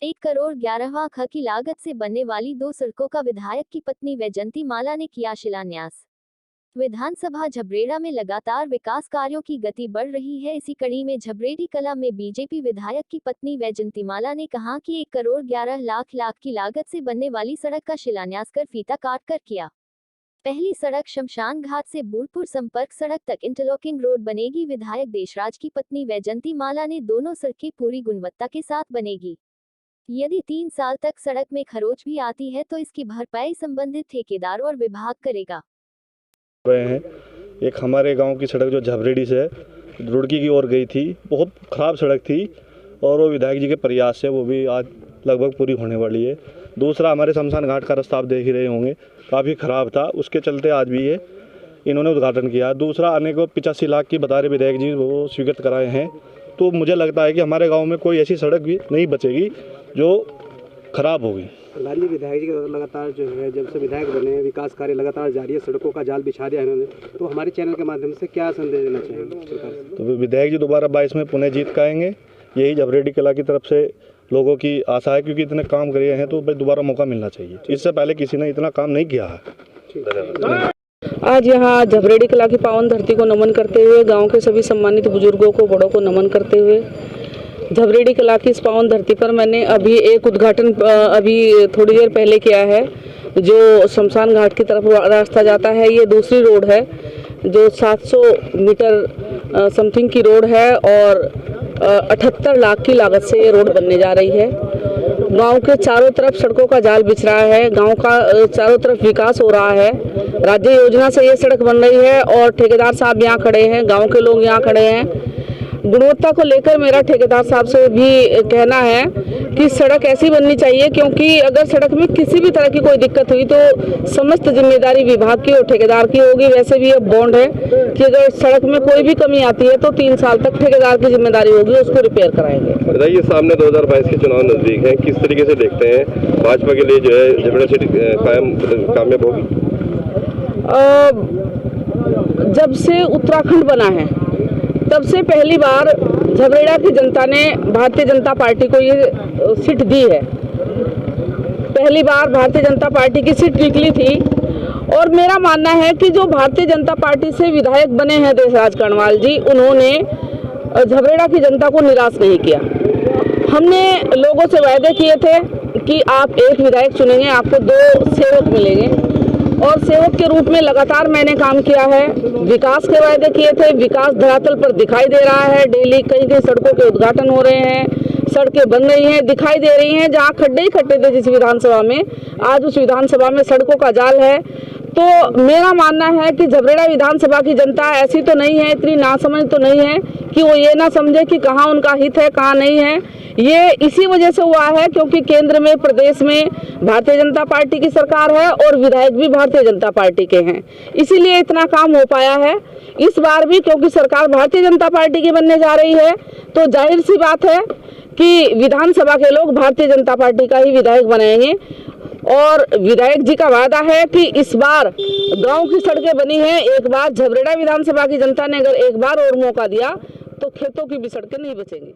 1,11,00,000 की लागत से बनने वाली 2 सड़कों का विधायक की पत्नी वैजंती माला ने किया शिलान्यास। विधानसभा झबरेड़ा में लगातार विकास कार्यों की गति बढ़ रही है। इसी कड़ी में झबरेड़ी कला में बीजेपी विधायक की पत्नी वैजंती माला ने कहा कि 1,11,00,000 की लागत से बनने वाली सड़क का शिलान्यास कर फीता काट कर किया। पहली सड़क शमशान घाट से बूढ़पुर संपर्क सड़क तक इंटरलॉकिंग रोड बनेगी। विधायक देशराज की पत्नी वैजंती माला ने दोनों सड़कें पूरी गुणवत्ता के साथ बनेगी। यदि 3 साल तक सड़क में खरोच भी आती है तो इसकी भरपाई संबंधित ठेकेदार और विभाग करेगा। एक हमारे गांव की सड़क जो झबरेड़ी से रुड़की की ओर गई थी, बहुत ख़राब सड़क थी और वो विधायक जी के प्रयास से वो भी आज लगभग पूरी होने वाली है। दूसरा, हमारे शमशान घाट का रास्ता आप देख ही रहे होंगे, काफ़ी ख़राब था, उसके चलते आज भी ये इन्होंने उद्घाटन किया। दूसरा, आने को 85 लाख की बता रहे विधायक जी वो स्वीकृत कराए हैं। तो मुझे लगता है कि हमारे गाँव में कोई ऐसी सड़क भी नहीं बचेगी जो ख़राब होगी। लाल जी, विधायक जी का लगातार जो है जब से विधायक बने विकास कार्य लगातार जारी है, सड़कों का जाल बिछा दिया इन्होंने, तो हमारे चैनल के माध्यम से क्या संदेश देना चाहेंगे सरकार से? तो विधायक जी दोबारा 22 में पुनः जीत पाएंगे, यही झबरेड़ी कला की तरफ से लोगों की आशा है, क्योंकि इतने काम करे हैं तो भाई दोबारा मौका मिलना चाहिए। इससे पहले किसी ने इतना काम नहीं किया है। आज यहाँ झबरेड़ी कला की पावन धरती को नमन करते हुए, गांव के सभी सम्मानित बुजुर्गों को, बड़ों को नमन करते हुए, झबरेड़ी कला की इस पावन धरती पर मैंने अभी एक उद्घाटन अभी थोड़ी देर पहले किया है। जो शमशान घाट की तरफ रास्ता जाता है, ये दूसरी रोड है जो 700 मीटर समथिंग की रोड है और 78 लाख की लागत से ये रोड बनने जा रही है। गांव के चारों तरफ सड़कों का जाल बिछ रहा है, गांव का चारों तरफ विकास हो रहा है। राज्य योजना से ये सड़क बन रही है और ठेकेदार साहब यहाँ खड़े हैं, गांव के लोग यहाँ खड़े हैं। गुणवत्ता को लेकर मेरा ठेकेदार साहब से भी कहना है कि सड़क ऐसी बननी चाहिए, क्योंकि अगर सड़क में किसी भी तरह की कोई दिक्कत हुई तो समस्त जिम्मेदारी विभाग की और ठेकेदार की होगी। वैसे भी अब बॉन्ड है कि अगर सड़क में कोई भी कमी आती है तो 3 साल तक ठेकेदार की जिम्मेदारी होगी, उसको रिपेयर कराएंगे। बताइए, सामने 2022 के चुनाव नजदीक हैं, किस तरीके से देखते हैं भाजपा के लिए जो है झबरेड़ा सीट कामयाब होगी? जब से उत्तराखंड बना है तब से पहली बार झबरेड़ा की जनता ने भारतीय जनता पार्टी को ये सीट दी है। पहली बार भारतीय जनता पार्टी की सीट निकली थी और मेरा मानना है कि जो भारतीय जनता पार्टी से विधायक बने हैं देशराज कर्णवाल जी, उन्होंने झबरेड़ा की जनता को निराश नहीं किया। हमने लोगों से वायदे किए थे कि आप एक विधायक चुनेंगे, आपको 2 सेवक मिलेंगे और सेवक के रूप में लगातार मैंने काम किया है। विकास के वायदे किए थे, विकास धरातल पर दिखाई दे रहा है। डेली कहीं कहीं सड़कों के उद्घाटन हो रहे हैं, सड़कें बन रही हैं, दिखाई दे रही हैं। जहां खड्डे ही खड्डे थे जिस विधानसभा में, आज उस विधानसभा में सड़कों का जाल है। तो मेरा मानना है कि झबरेड़ा विधानसभा की जनता ऐसी तो नहीं है, इतनी नासमझ तो नहीं है कि वो ये ना समझे कि कहाँ उनका हित है कहाँ नहीं है। ये इसी वजह से हुआ है क्योंकि केंद्र में, प्रदेश में भारतीय जनता पार्टी की सरकार है और विधायक भी भारतीय जनता पार्टी के हैं, इसीलिए इतना काम हो पाया है। इस बार भी क्योंकि सरकार भारतीय जनता पार्टी की बनने जा रही है तो जाहिर सी बात है कि विधानसभा के लोग भारतीय जनता पार्टी का ही विधायक बनाएंगे। और विधायक जी का वादा है कि इस बार गांव की सड़कें बनी हैं। एक बार झबरेड़ा विधानसभा की जनता ने अगर एक बार और मौका दिया तो खेतों की भी सड़कें नहीं बचेंगी।